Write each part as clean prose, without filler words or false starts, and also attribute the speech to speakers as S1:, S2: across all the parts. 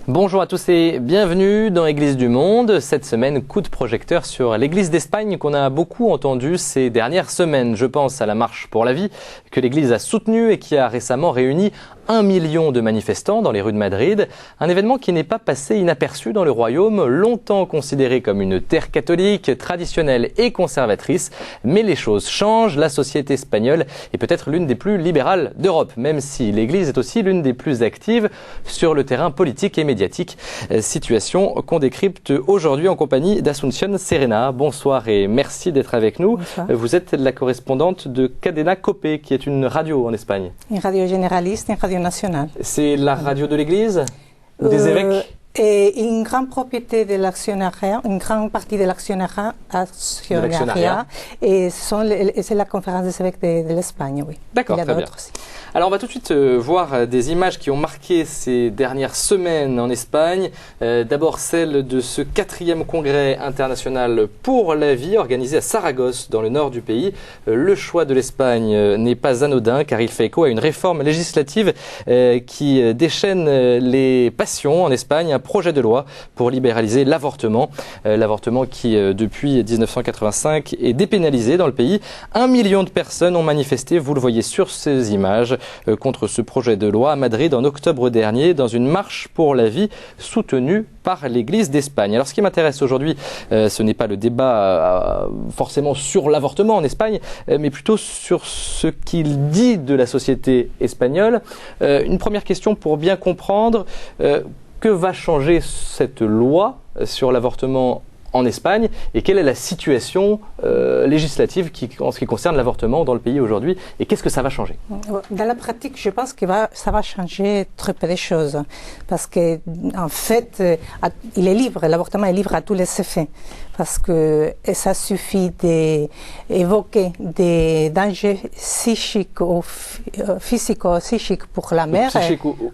S1: Bonjour à tous et bienvenue dans Église du Monde. Cette semaine, coup de projecteur sur l'Église d'Espagne qu'on a beaucoup entendu ces dernières semaines. Je pense à la Marche pour la vie que l'Église a soutenue et qui a récemment réuni 1 million de manifestants dans les rues de Madrid. Un événement qui n'est pas passé inaperçu dans le royaume, longtemps considéré comme une terre catholique, traditionnelle et conservatrice. Mais les choses changent. La société espagnole est peut-être l'une des plus libérales d'Europe, même si l'Église est aussi l'une des plus actives sur le terrain politique et médiatique. Situation qu'on décrypte aujourd'hui en compagnie d'Asunción Serena. Bonsoir et merci d'être avec nous.
S2: Bonsoir.
S1: Vous êtes la correspondante de Cadena Cope, qui est une radio en Espagne.
S2: Une radio généraliste, une radio nationale.
S1: C'est la radio de l'Église ou des évêques?
S2: Et une grande propriété de l'actionnariat, une grande partie de l'actionnariat, et c'est la conférence des évêques de l'Espagne, oui.
S1: D'accord, très bien. Aussi. Alors on va tout de suite voir des images qui ont marqué ces dernières semaines en Espagne. D'abord celle de ce 4e congrès international pour la vie organisé à Saragosse, dans le nord du pays. Le choix de l'Espagne n'est pas anodin car il fait écho à une réforme législative qui déchaîne les passions en Espagne. Un projet de loi pour libéraliser l'avortement. L'avortement qui, depuis 1985, est dépénalisé dans le pays. 1 million de personnes ont manifesté, vous le voyez sur ces images, contre ce projet de loi à Madrid en octobre dernier dans une marche pour la vie soutenue par l'Église d'Espagne. Alors ce qui m'intéresse aujourd'hui, ce n'est pas le débat forcément sur l'avortement en Espagne, mais plutôt sur ce qu'il dit de la société espagnole. Une première question pour bien comprendre, que va changer cette loi sur l'avortement en Espagne et quelle est la situation législative en ce qui concerne l'avortement dans le pays aujourd'hui et qu'est-ce que ça va changer?
S2: Dans la pratique, je pense que ça va changer très peu de choses parce que en fait, il est libre, l'avortement est libre à tous les effets parce que ça suffit d'évoquer des dangers psychiques ou physico-psychiques pour la mère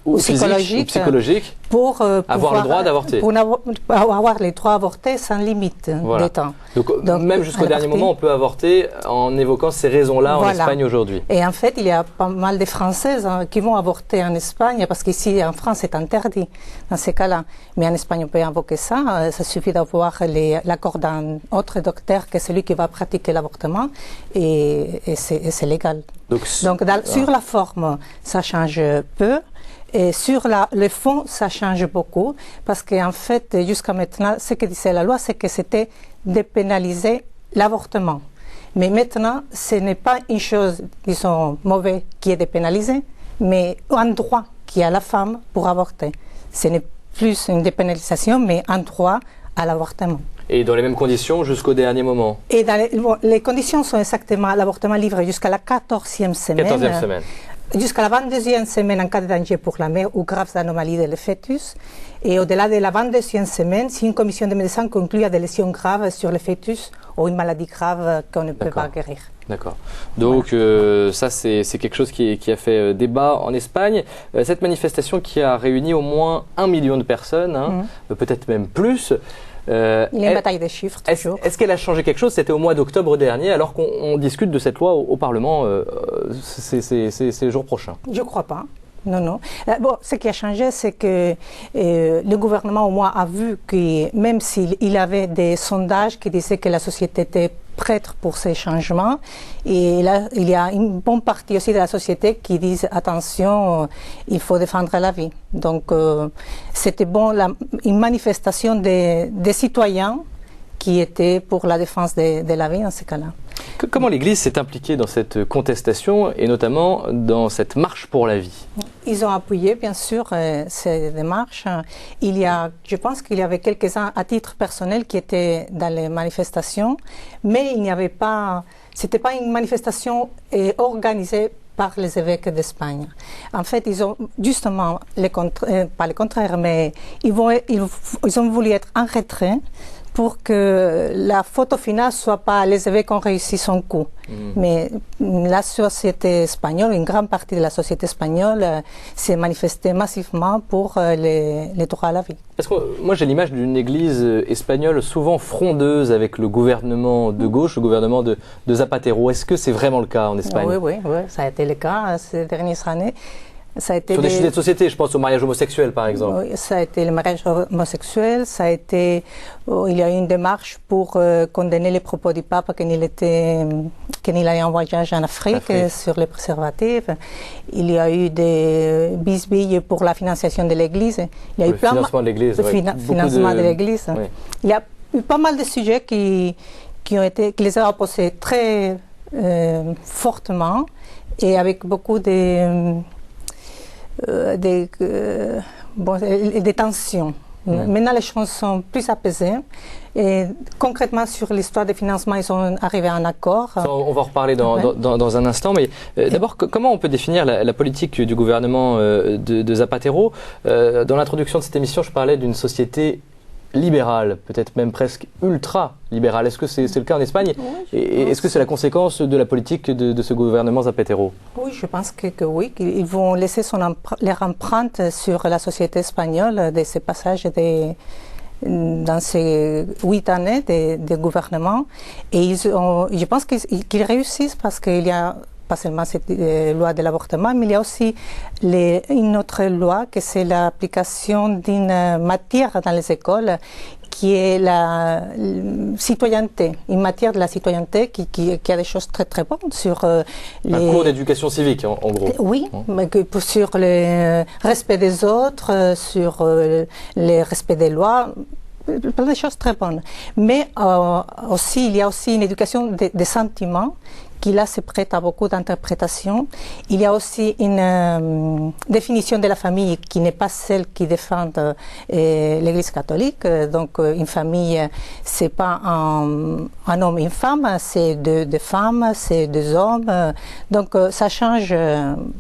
S1: ou psychologiques pour avoir le droit d'avorter.
S2: Pour avoir le droit d'avorter sans limite de temps.
S1: Donc même jusqu'au dernier moment, on peut avorter en évoquant ces raisons-là en Espagne aujourd'hui.
S2: Et en fait, il y a pas mal de Françaises qui vont avorter en Espagne parce qu'ici, en France, c'est interdit dans ces cas-là. Mais en Espagne, on peut invoquer ça. Ça suffit d'avoir l'accord d'un autre docteur que celui qui va pratiquer l'avortement et c'est légal. Donc sur la forme, ça change peu. Et sur le fond, ça change beaucoup parce qu'en fait, jusqu'à maintenant, ce que disait la loi, c'est que c'était dépénaliser l'avortement. Mais maintenant, ce n'est pas une chose, disons, mauvaise qui est dépénalisée, mais un droit qui a la femme pour avorter. Ce n'est plus une dépénalisation, mais un droit à l'avortement.
S1: Et dans les mêmes conditions jusqu'au dernier moment.
S2: Et les conditions sont exactement l'avortement libre jusqu'à la 14e semaine.
S1: 14e semaine.
S2: Jusqu'à la 22e semaine en cas de danger pour la mère ou graves anomalies de le fœtus. Et au-delà de la 22e semaine, si une commission de médecins conclut à des lésions graves sur le fœtus ou une maladie grave qu'on ne peut pas guérir.
S1: D'accord. Donc ça, c'est quelque chose qui a fait débat en Espagne. Cette manifestation qui a réuni au moins 1 million de personnes, peut-être même plus.
S2: Il y a une bataille des chiffres, toujours.
S1: Est-ce qu'elle a changé quelque chose? C'était au mois d'octobre dernier, alors qu'on discute de cette loi au Parlement ces jours prochains.
S2: Je ne crois pas. Non. Bon, ce qui a changé, c'est que le gouvernement, au moins, a vu que même s'il avait des sondages qui disaient que la société était prête pour ces changements, et là, il y a une bonne partie aussi de la société qui disent attention, il faut défendre la vie. Donc, c'était bon, une manifestation des citoyens qui étaient pour la défense de la vie dans ce cas-là.
S1: Comment l'Église s'est impliquée dans cette contestation et notamment dans cette marche pour la vie?
S2: Ils ont appuyé, bien sûr, ces démarches. Je pense qu'il y avait quelques-uns à titre personnel qui étaient dans les manifestations, mais il n'y avait pas, c'était pas une manifestation organisée par les évêques d'Espagne. En fait, ils ont justement, pas le contraire, mais ils ont voulu être en retrait pour que la photo finale soit pas les évêques ont réussi son coup. Mais la société espagnole, une grande partie de la société espagnole s'est manifestée massivement pour les droits à la vie.
S1: Parce que moi j'ai l'image d'une église espagnole souvent frondeuse avec le gouvernement de gauche, le gouvernement de Zapatero. Est-ce que c'est vraiment le cas en Espagne?
S2: Oui, ça a été le cas ces dernières années. Ça a été
S1: sur des sujets de société, je pense au mariage homosexuel par exemple.
S2: Oui, ça a été le mariage homosexuel, ça a été, il y a eu une démarche pour condamner les propos du pape quand il allait en voyage en Afrique. Sur les préservatifs. Il y a eu des bisbilles pour la financiation de l'Église. Il y a eu plein
S1: financement de l'Église.
S2: Financement de l'Église. Oui. Il y a eu pas mal de sujets qui les ont opposés très fortement et avec beaucoup des tensions. Maintenant, les choses sont plus apaisées. Et concrètement, sur l'histoire des financements, ils sont arrivés à un accord.
S1: Ça, on va en reparler dans un instant. Mais d'abord, comment on peut définir la politique du gouvernement de Zapatero? Dans l'introduction de cette émission, je parlais d'une société libérale, peut-être même presque ultra-libérale. Est-ce que c'est le cas en Espagne? Et est-ce que c'est la conséquence de la politique de ce gouvernement Zapatero?
S2: Oui, je pense que oui, qu'ils vont laisser leur empreinte sur la société espagnole de ces passages dans ces 8 années de gouvernement. Et je pense qu'ils réussissent parce qu'il y a pas seulement cette loi de l'avortement, mais il y a aussi une autre loi, que c'est l'application d'une matière dans les écoles, qui est la citoyenneté, une matière de la citoyenneté qui a des choses très très bonnes sur
S1: un cours d'éducation civique en gros.
S2: Oui, mais sur le respect des autres, sur le respect des lois. Plein de choses très bonnes. Mais il y a aussi une éducation des sentiments qui là se prête à beaucoup d'interprétations. Il y a aussi une définition de la famille qui n'est pas celle qui défend l'Église catholique. Donc une famille, c'est pas un homme et une femme, c'est deux femmes, c'est deux hommes. Donc ça change.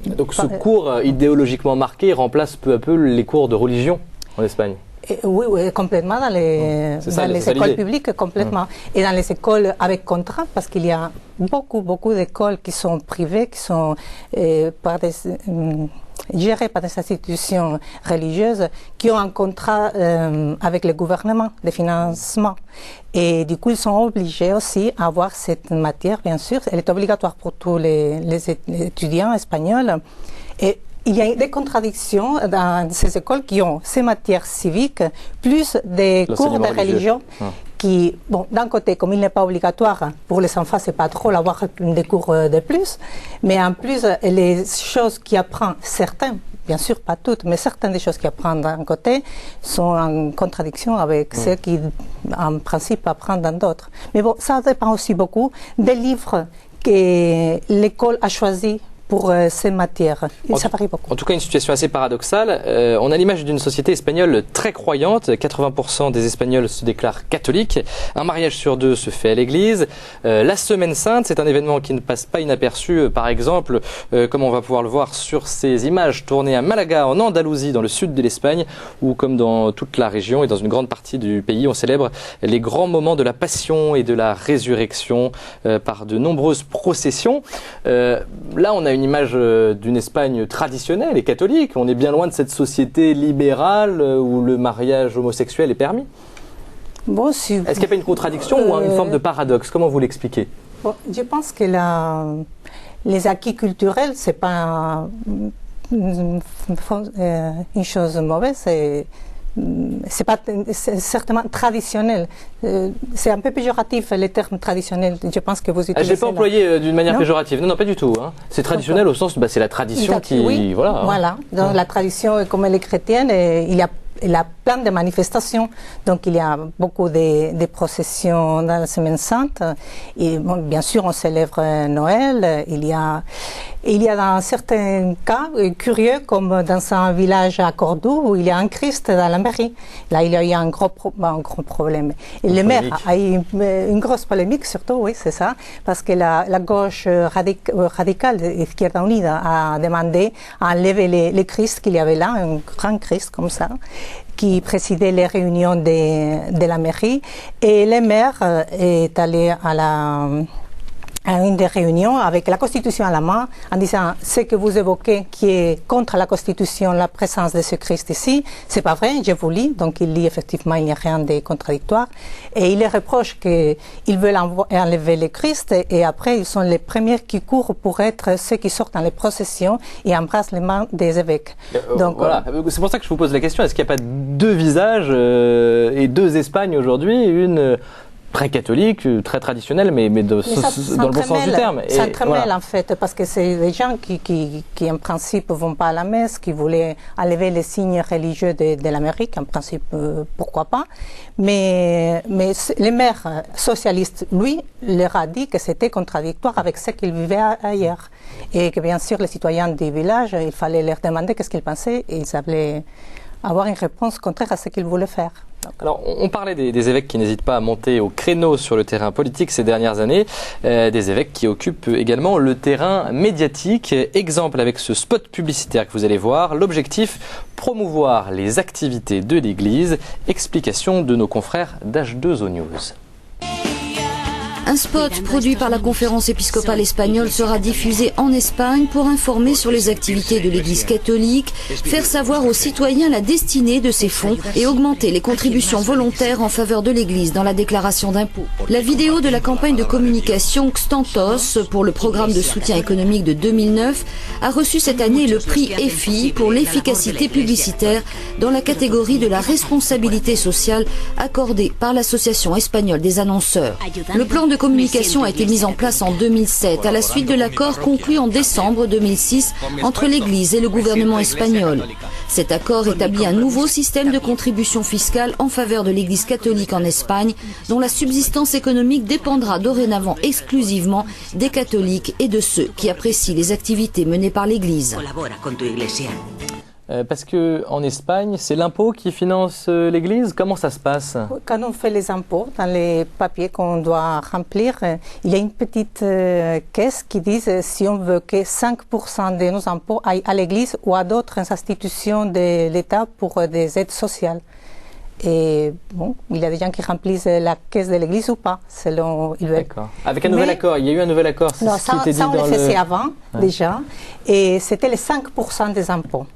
S1: Donc ce cours idéologiquement marqué remplace peu à peu les cours de religion en Espagne.
S2: Oui, complètement, dans les écoles publiques, complètement. Et dans les écoles avec contrat, parce qu'il y a beaucoup d'écoles qui sont privées, qui sont gérées par des institutions religieuses, qui ont un contrat avec le gouvernement de financement. Et du coup, ils sont obligés aussi à avoir cette matière, bien sûr. Elle est obligatoire pour tous les étudiants espagnols. Et il y a des contradictions dans ces écoles qui ont ces matières civiques, plus des cours de religion qui, bon, d'un côté, comme il n'est pas obligatoire pour les enfants, c'est pas trop d'avoir des cours de plus, mais en plus, les choses qui apprennent, certains, bien sûr pas toutes, mais certaines des choses qui apprennent d'un côté sont en contradiction avec ceux qui, en principe, apprennent dans d'autres. Mais bon, ça dépend aussi beaucoup des livres que l'école a choisis pour ces matières. Ça varie beaucoup.
S1: En tout cas, une situation assez paradoxale. On a l'image d'une société espagnole très croyante. 80% des Espagnols se déclarent catholiques. Un mariage sur 2 se fait à l'église. La Semaine Sainte, c'est un événement qui ne passe pas inaperçu. Par exemple, comme on va pouvoir le voir sur ces images tournées à Malaga, en Andalousie, dans le sud de l'Espagne, où comme dans toute la région et dans une grande partie du pays, on célèbre les grands moments de la Passion et de la Résurrection par de nombreuses processions. Là, on a une image d'une Espagne traditionnelle et catholique. On est bien loin de cette société libérale où le mariage homosexuel est permis.
S2: Bon,
S1: Est-ce qu'il n'y a pas une contradiction ou une forme de paradoxe? Comment vous l'expliquez?
S2: Bon, je pense que les acquis culturels, c'est pas une chose mauvaise. C'est certainement traditionnel. C'est un peu péjoratif le terme traditionnel. Je pense que vous utilisez.
S1: Je l'ai pas employé d'une manière péjorative. Non, pas du tout. Hein. C'est traditionnel au sens, c'est la tradition qui,
S2: oui,
S1: voilà.
S2: Voilà. Donc la tradition, comme elle est chrétienne, il y a plein de manifestations. Donc il y a beaucoup de processions dans la Semaine Sainte. Et bon, bien sûr, on célèbre Noël. Il y a dans certains cas curieux, comme dans un village à Cordoue, où il y a un Christ dans la mairie. Là, il y a eu un gros problème. Et le maire a eu une grosse polémique, surtout, oui, c'est ça, parce que la gauche radicale, Izquierda Unida, a demandé à enlever les Christ qu'il y avait là, un grand Christ comme ça, qui présidait les réunions de la mairie. Et le maire est allé à une des réunions avec la Constitution à la main en disant ce que vous évoquez qui est contre la Constitution, la présence de ce Christ ici, c'est pas vrai, je vous lis. Donc il lit effectivement, il n'y a rien de contradictoire. Et il les reproche qu'ils veulent enlever le Christ et après ils sont les premiers qui courent pour être ceux qui sortent dans les processions et embrassent les mains des évêques.
S1: Donc voilà, c'est pour ça que je vous pose la question, est-ce qu'il n'y a pas deux visages et deux Espagnes aujourd'hui, une très-catholique, très traditionnelle, mais dans le bon sens du terme.
S2: Ça entremêle en fait, parce que c'est des gens qui en principe vont pas à la messe, qui voulaient enlever les signes religieux de l'Amérique, en principe pourquoi pas, mais le maire socialiste, lui, leur a dit que c'était contradictoire avec ce qu'ils vivaient ailleurs, et que bien sûr les citoyens du village, il fallait leur demander qu'est-ce qu'ils pensaient, et ils allaient avoir une réponse contraire à ce qu'ils voulaient faire.
S1: Alors, on parlait des évêques qui n'hésitent pas à monter au créneau sur le terrain politique ces dernières années, des évêques qui occupent également le terrain médiatique. Exemple avec ce spot publicitaire que vous allez voir, l'objectif, promouvoir les activités de l'Église. Explication de nos confrères d'H2O News.
S3: Un spot produit par la Conférence épiscopale espagnole sera diffusé en Espagne pour informer sur les activités de l'Église catholique, faire savoir aux citoyens la destinée de ces fonds et augmenter les contributions volontaires en faveur de l'Église dans la déclaration d'impôts. La vidéo de la campagne de communication Xtantos pour le programme de soutien économique de 2009 a reçu cette année le prix EFI pour l'efficacité publicitaire dans la catégorie de la responsabilité sociale accordée par l'Association espagnole des annonceurs. Le plan de communication a été mise en place en 2007 à la suite de l'accord conclu en décembre 2006 entre l'Église et le gouvernement espagnol. Cet accord établit un nouveau système de contribution fiscale en faveur de l'Église catholique en Espagne, dont la subsistance économique dépendra dorénavant exclusivement des catholiques et de ceux qui apprécient les activités menées par l'Église.
S1: Parce qu'en Espagne, c'est l'impôt qui finance l'Église. Comment ça se passe?
S2: Quand on fait les impôts, dans les papiers qu'on doit remplir, il y a une petite caisse qui dit si on veut que 5% de nos impôts aillent à l'Église ou à d'autres institutions de l'État pour des aides sociales. Et bon, il y a des gens qui remplissent la caisse de l'Église ou pas, selon ils veulent.
S1: D'accord. Avec un nouvel accord, il y a eu un nouvel accord.
S2: Non, ça on le faisait avant, déjà, et c'était les 5% des impôts.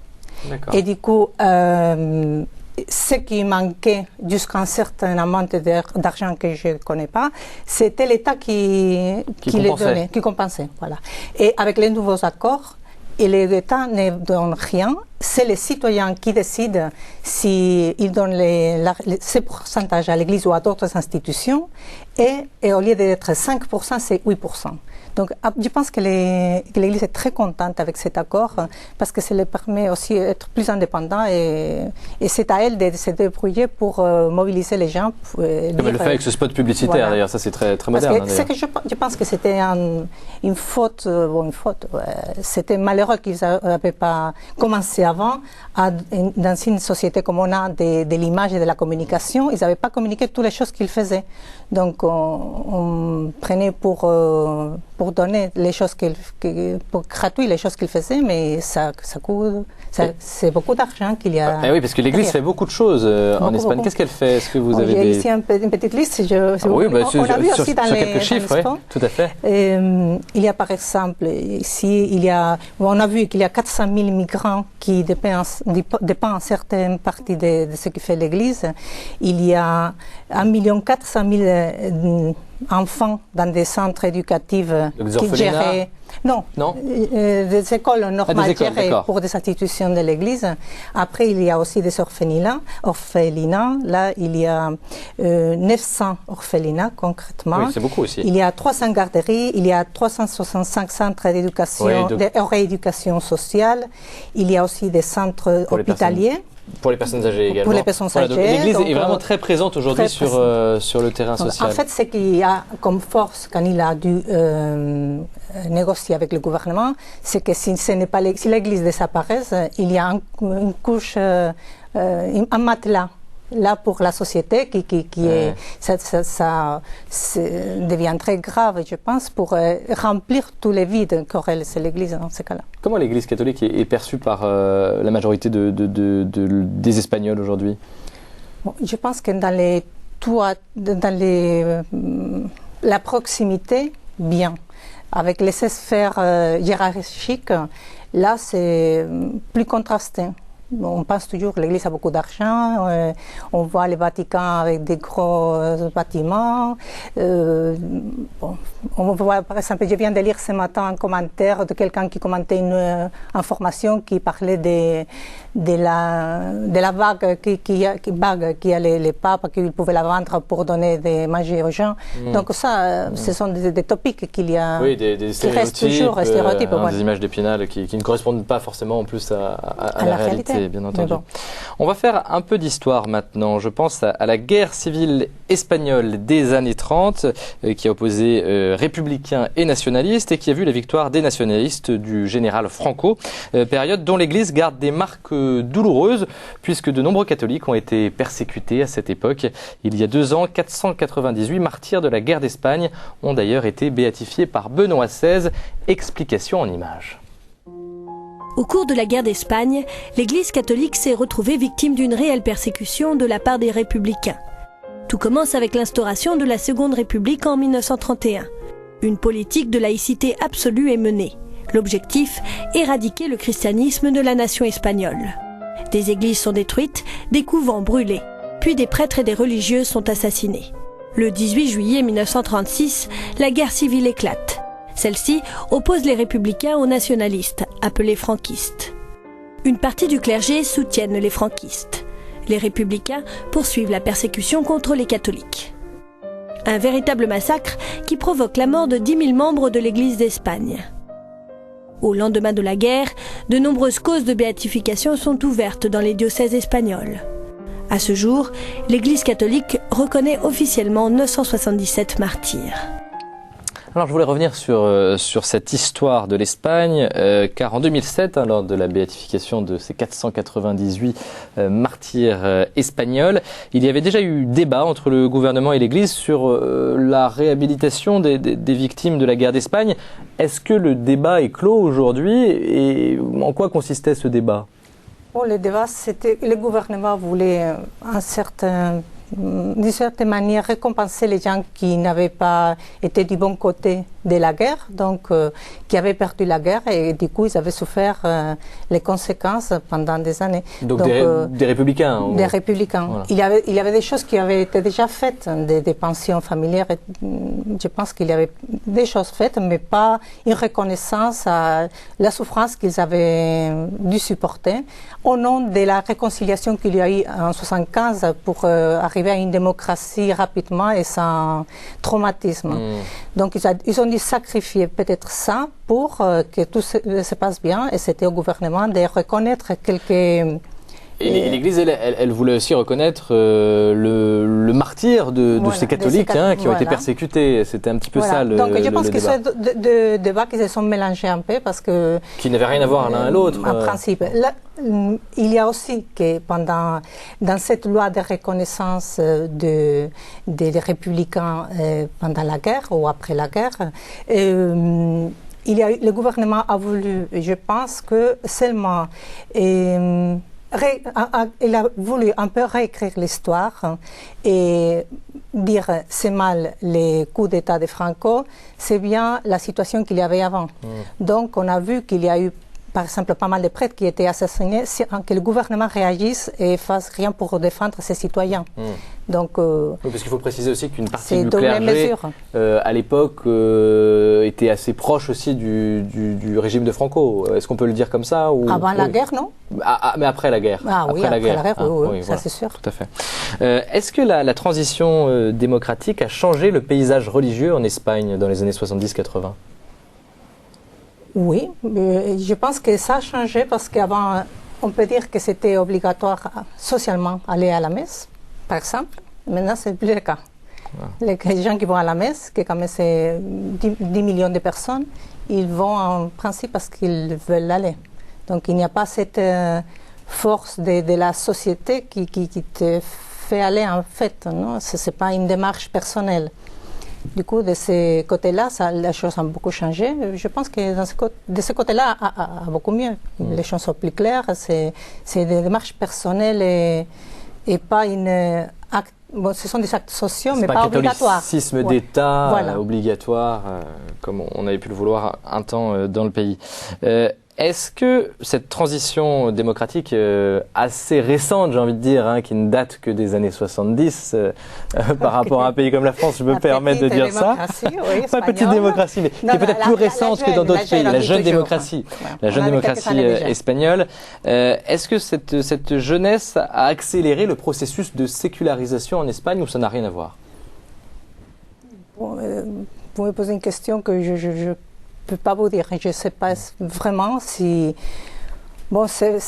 S2: Et du coup, ce qui manquait jusqu'à un certain amount d'argent que je ne connais pas, c'était l'État qui les donnait, qui compensait. Voilà. Et avec les nouveaux accords, l'État ne donne rien, c'est les citoyens qui décident s'ils donnent ces pourcentages à l'Église ou à d'autres institutions, et au lieu d'être 5%, c'est 8%. Donc, je pense que l'Église est très contente avec cet accord parce que ça leur permet aussi d'être plus indépendants et c'est à elle de se débrouiller pour mobiliser les gens.
S1: Comme elle le fait avec ce spot publicitaire, voilà. D'ailleurs, ça c'est très, très moderne.
S2: Parce que je pense que c'était une faute, c'était malheureux qu'ils n'avaient pas commencé avant dans une société comme on a de l'image et de la communication, ils n'avaient pas communiqué toutes les choses qu'ils faisaient. Donc, on prenait pour donner les choses pour gratuit les choses qu'il faisait, mais ça coûte, c'est beaucoup d'argent qu'il y a.
S1: Oui, parce que l'Église fait beaucoup de choses en Espagne. Qu'est-ce qu'elle fait? Est-ce que vous avez
S2: il y a ici une petite liste. On a vu aussi dans
S1: quelques chiffres, oui, tout à fait.
S2: Il y a par exemple ici, on a vu qu'il y a 400 000 migrants qui dépendent certaines parties de ce que fait l'Église. Il y a 1,4 million enfants dans des centres éducatifs qui gèrent des écoles normales gérées pour des institutions de l'Église. Après, il y a aussi des orphelinats. Là, il y a 900 orphelinats concrètement.
S1: Oui, c'est beaucoup aussi.
S2: Il y a 300 garderies, il y a 365 centres d'éducation, de rééducation sociale. Il y a aussi des centres hospitaliers.
S1: Pour les personnes âgées également.
S2: Pour les personnes âgées.
S1: L'Église est vraiment très présente aujourd'hui sur le terrain social.
S2: En fait, ce qu'il y a comme force quand il a dû négocier avec le gouvernement, c'est que si l'Église disparaît, il y a une couche, un matelas là pour la société ça devient très grave, je pense, pour remplir tous les vides qu'aurait l'Église dans ce cas-là.
S1: Comment l'Église catholique est perçue par la majorité des Espagnols aujourd'hui?
S2: Je pense que dans la proximité, bien. avec les sphères hiérarchiques, là c'est plus contrasté. On pense toujours que l'Église a beaucoup d'argent, on voit le Vatican avec des gros bâtiments. On voit, par exemple, je viens de lire ce matin un commentaire de quelqu'un qui commentait une information qui parlait de la vague qui a les papes, qu'ils pouvaient la vendre pour donner des manger aux gens. Donc ça, ce sont des topics qu'il y a,
S1: des
S2: qui restent toujours stéréotypes.
S1: Des images d'Épinal qui ne correspondent pas forcément en plus à la réalité. Bien entendu. Bon. On va faire un peu d'histoire maintenant. Je pense à la guerre civile espagnole des années 30 qui a opposé républicains et nationalistes et qui a vu la victoire des nationalistes du général Franco, période dont l'Église garde des marques douloureuses puisque de nombreux catholiques ont été persécutés à cette époque. Il y a 2 ans, 498 martyrs de la guerre d'Espagne ont d'ailleurs été béatifiés par Benoît XVI. Explication en images.
S4: Au cours de la guerre d'Espagne, l'Église catholique s'est retrouvée victime d'une réelle persécution de la part des républicains. Tout commence avec l'instauration de la Seconde République en 1931. Une politique de laïcité absolue est menée. L'objectif, éradiquer le christianisme de la nation espagnole. Des églises sont détruites, des couvents brûlés, puis des prêtres et des religieuses sont assassinés. Le 18 juillet 1936, la guerre civile éclate. Celle-ci oppose les républicains aux nationalistes, appelés franquistes. Une partie du clergé soutiennent les franquistes. Les républicains poursuivent la persécution contre les catholiques. Un véritable massacre qui provoque la mort de 10 000 membres de l'Église d'Espagne. Au lendemain de la guerre, de nombreuses causes de béatification sont ouvertes dans les diocèses espagnols. À ce jour, l'Église catholique reconnaît officiellement 977 martyrs.
S1: Alors je voulais revenir sur cette histoire de l'Espagne, car en 2007, lors de la béatification de ces 498 martyrs espagnols, il y avait déjà eu débat entre le gouvernement et l'Église sur la réhabilitation des victimes de la guerre d'Espagne. Est-ce que le débat est clos aujourd'hui et en quoi consistait ce débat ?
S2: Bon, le débat, c'était le gouvernement voulait d'une certaine manière récompenser les gens qui n'avaient pas été du bon côté de la guerre, donc qui avaient perdu la guerre et du coup ils avaient souffert les conséquences pendant des années.
S1: Donc des républicains.
S2: Des républicains. Voilà. Il y avait des choses qui avaient été déjà faites, des pensions familières. Et, je pense qu'il y avait des choses faites, mais pas une reconnaissance à la souffrance qu'ils avaient dû supporter au nom de la réconciliation qu'il y a eu en 1975 pour arriver à une démocratie rapidement et sans traumatisme. Donc ils ont dû sacrifier peut-être ça pour que tout se passe bien et c'était au gouvernement de reconnaître quelques...
S1: Et l'Église, elle voulait aussi reconnaître le martyr de ces catholiques qui ont été persécutés. C'était un petit peu ça le débat.
S2: Donc je pense que c'est deux débats qui se sont mélangés un peu parce que...
S1: Qui n'avaient rien à voir l'un à l'autre.
S2: En principe. Là, il y a aussi que dans cette loi de reconnaissance des républicains pendant la guerre ou après la guerre, le gouvernement a voulu, je pense que seulement... il a voulu un peu réécrire l'histoire et dire c'est mal les coups d'État de Franco, c'est bien la situation qu'il y avait avant. Donc on a vu qu'il y a eu par exemple pas mal de prêtres qui étaient assassinés, que le gouvernement réagisse et fasse rien pour défendre ses citoyens. Donc,
S1: oui, parce qu'il faut préciser aussi qu'une partie du clergé à l'époque était assez proche aussi du régime de Franco. Est-ce qu'on peut le dire comme ça ou...
S2: Avant la guerre, non?
S1: Mais après la guerre.
S2: Après la guerre, oui, ça
S1: voilà,
S2: c'est sûr.
S1: Tout à fait. Est-ce que la transition démocratique a changé le paysage religieux en Espagne dans les années 70-80?
S2: Oui, je pense que ça a changé parce qu'avant, on peut dire que c'était obligatoire socialement aller à la messe, par exemple. Maintenant, c'est plus le cas. Les gens qui vont à la messe, que quand même c'est 10 millions de personnes, ils vont en principe parce qu'ils veulent aller. Donc il n'y a pas cette force de la société qui te fait aller en fait. Ce n'est pas une démarche personnelle. Du coup, de ce côté-là, les choses ont beaucoup changé. Je pense que de ce côté-là, beaucoup mieux. Les choses sont plus claires. C'est des démarches personnelles et pas une Bon, ce sont des actes sociaux,
S1: C'est
S2: mais
S1: pas
S2: pas
S1: un
S2: obligatoires.
S1: catholicisme
S2: Ouais.
S1: d'État
S2: Voilà.
S1: obligatoire, comme on avait pu le vouloir un temps dans le pays. Est-ce que cette transition démocratique assez récente, j'ai envie de dire, qui ne date que des années 70, par rapport à un pays comme la France, je me permets de dire ça.
S2: Oui,
S1: Pas petite démocratie, mais qui est peut-être plus récente que dans d'autres pays. La jeune démocratie, la jeune démocratie espagnole. Est-ce que cette jeunesse a accéléré le processus de sécularisation en Espagne ou ça n'a rien à voir?
S2: Bon, vous me posez une question que je peux pas vous dire. Je ne sais pas vraiment si... Bon, c'est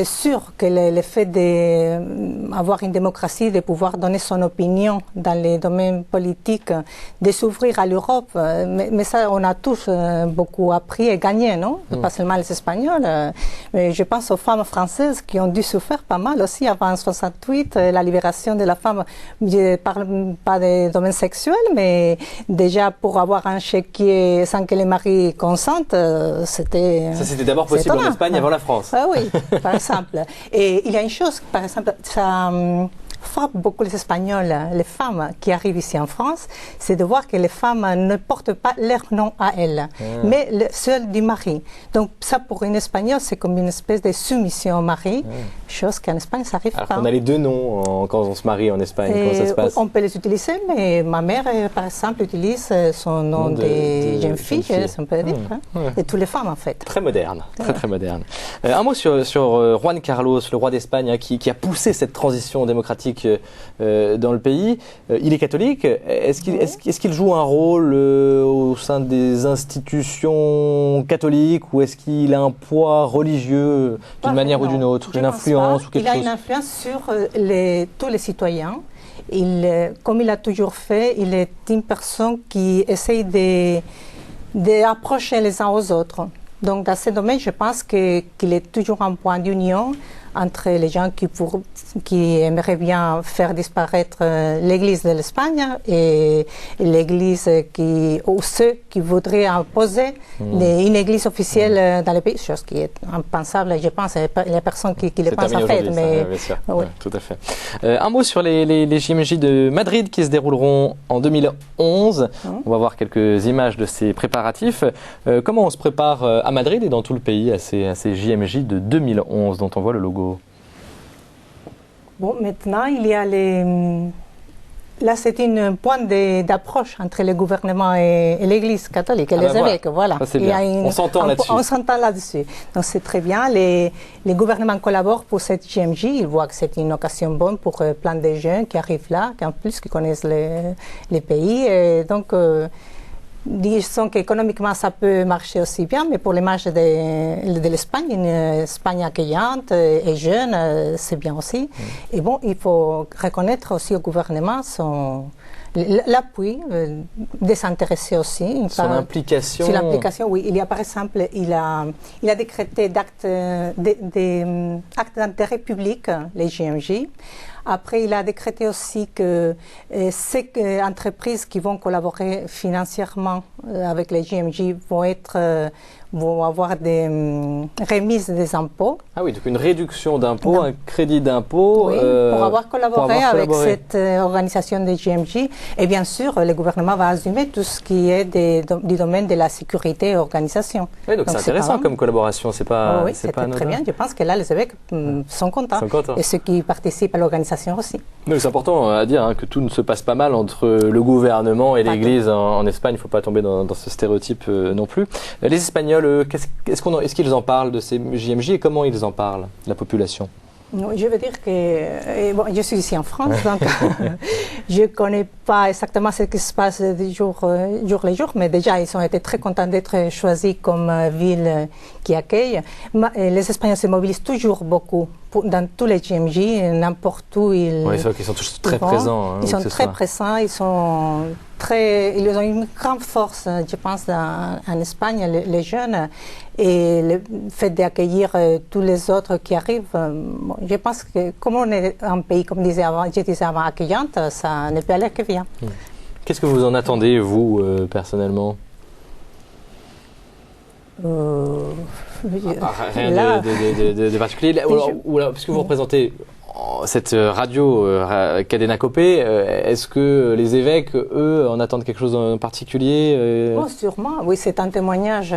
S2: sûr que le fait d'avoir une démocratie, de pouvoir donner son opinion dans les domaines politiques, de s'ouvrir à l'Europe, mais ça, on a tous beaucoup appris et gagné, non? Pas seulement les Espagnols, mais je pense aux femmes françaises qui ont dû souffrir pas mal aussi avant 68, la libération de la femme. Je ne parle pas des domaines sexuels, mais déjà pour avoir un chéquier sans que les maris consentent, c'était...
S1: Ça, c'était d'abord possible en Espagne avant la France.
S2: Ah oui, par exemple. Et il y a une chose, par exemple, ça frappe beaucoup les Espagnols, les femmes qui arrivent ici en France, c'est de voir que les femmes ne portent pas leur nom à elles, mais seul du mari. Donc ça, pour une Espagnole, c'est comme une espèce de soumission au mari, chose qu'en Espagne, ça n'arrive pas.
S1: Alors qu'on a les deux noms quand on se marie en Espagne, comment ça se passe?
S2: On peut les utiliser, mais ma mère, par exemple, utilise son nom de jeune fille, on peut dire, et toutes les femmes, en fait.
S1: Très moderne, très moderne. Un mot sur Juan Carlos, le roi d'Espagne, qui a poussé cette transition démocratique dans le pays. Il est catholique. Est-ce qu'il joue un rôle au sein des institutions catholiques ou est-ce qu'il a un poids religieux d'une manière ou d'une autre, une influence ou quelque chose?
S2: Il a une influence sur tous les citoyens. Comme il a toujours fait, il est une personne qui essaye d'approcher les uns aux autres. Donc, dans ce domaine, je pense qu'il est toujours un point d'union entre les gens qui aimeraient bien faire disparaître l'Église de l'Espagne et l'Église ou ceux qui voudraient imposer une Église officielle dans le pays, chose qui est impensable, je pense, les personnes qui le pensent en fait. Mais,
S1: bien sûr. Oui. Tout à fait. Un mot sur les JMJ de Madrid qui se dérouleront en 2011. On va voir quelques images de ces préparatifs. Comment on se prépare à Madrid et dans tout le pays à ces JMJ de 2011 dont on voit le logo?
S2: Bon, maintenant, il y a Là, c'est un point d'approche entre le gouvernement et l'Église catholique et les évêques. Voilà.
S1: Ça, on s'entend là-dessus.
S2: On s'entend là-dessus. Donc, c'est très bien. Les gouvernements collaborent pour cette JMJ. Ils voient que c'est une occasion bonne pour plein de jeunes qui arrivent là, qui en plus qui connaissent les pays. Et donc, disons qu'économiquement, ça peut marcher aussi bien, mais pour l'image de l'Espagne, une Espagne accueillante et jeune, c'est bien aussi. Et bon, il faut reconnaître aussi au gouvernement l'appui, désintéressé aussi.
S1: Son implication.
S2: Sur l'implication, oui. Il y a par exemple, il a décrété d'actes d'intérêt public, les JMJ. Après, il a décrété aussi que ces entreprises qui vont collaborer financièrement avec les JMJ vont avoir des remises des impôts.
S1: Ah oui, donc une réduction d'impôts, un crédit d'impôt.
S2: Oui, pour avoir collaboré avec cette organisation des JMJ. Et bien sûr, le gouvernement va assumer tout ce qui est du domaine de la sécurité et organisation.
S1: Oui, donc c'est intéressant comme collaboration, c'est pas
S2: oui, c'est très bien. Je pense que là, les évêques sont contents. Et ceux qui participent à l'organisation aussi.
S1: Mais c'est important à dire que tout ne se passe pas mal entre le gouvernement et l'Église en Espagne. Il ne faut pas tomber dans ce stéréotype non plus. Les Espagnols, est-ce qu'ils en parlent de ces JMJ et comment ils en parlent, la population?
S2: Je veux dire que bon, je suis ici en France, donc je ne connais pas exactement ce qui se passe jour les jours, mais déjà ils ont été très contents d'être choisis comme ville qui accueille. Les Espagnols se mobilisent toujours beaucoup dans tous les JMJ, n'importe où ils.
S1: Oui, c'est vrai qu'ils sont tous très présents.
S2: Ils sont très présents, ils ont une grande force, je pense, en Espagne, les jeunes, et le fait d'accueillir tous les autres qui arrivent. Je pense que comme on est un pays, comme je disais avant, accueillante, ça ne peut aller que bien.
S1: Qu'est-ce que vous en attendez, vous, personnellement? Rien de particulier. Puisque vous représentez cette radio Cadena Cope, est-ce que les évêques, eux, en attendent quelque chose en particulier
S2: Oh, sûrement, oui, c'est un témoignage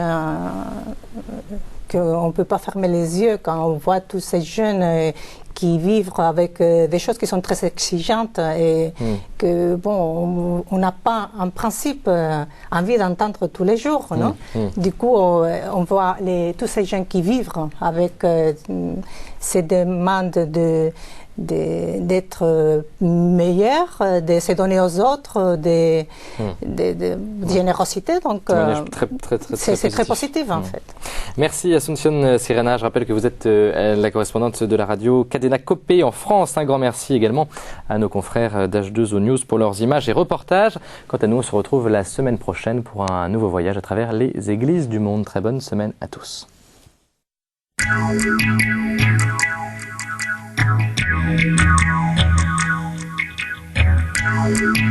S2: qu'on ne peut pas fermer les yeux quand on voit tous ces jeunes qui vivent avec des choses qui sont très exigeantes et que, bon, on n'a pas en principe envie d'entendre tous les jours, non? Du coup, on voit tous ces gens qui vivent avec ces demandes d'être meilleurs, de se donner aux autres, de générosité. Donc, c'est très positif en fait.
S1: Merci Asuncion Sirena. Je rappelle que vous êtes la correspondante de la radio Cadena Cope en France. Un grand merci également à nos confrères d'H2O News pour leurs images et reportages. Quant à nous, on se retrouve la semaine prochaine pour un nouveau voyage à travers les églises du monde. Très bonne semaine à tous. Thank you.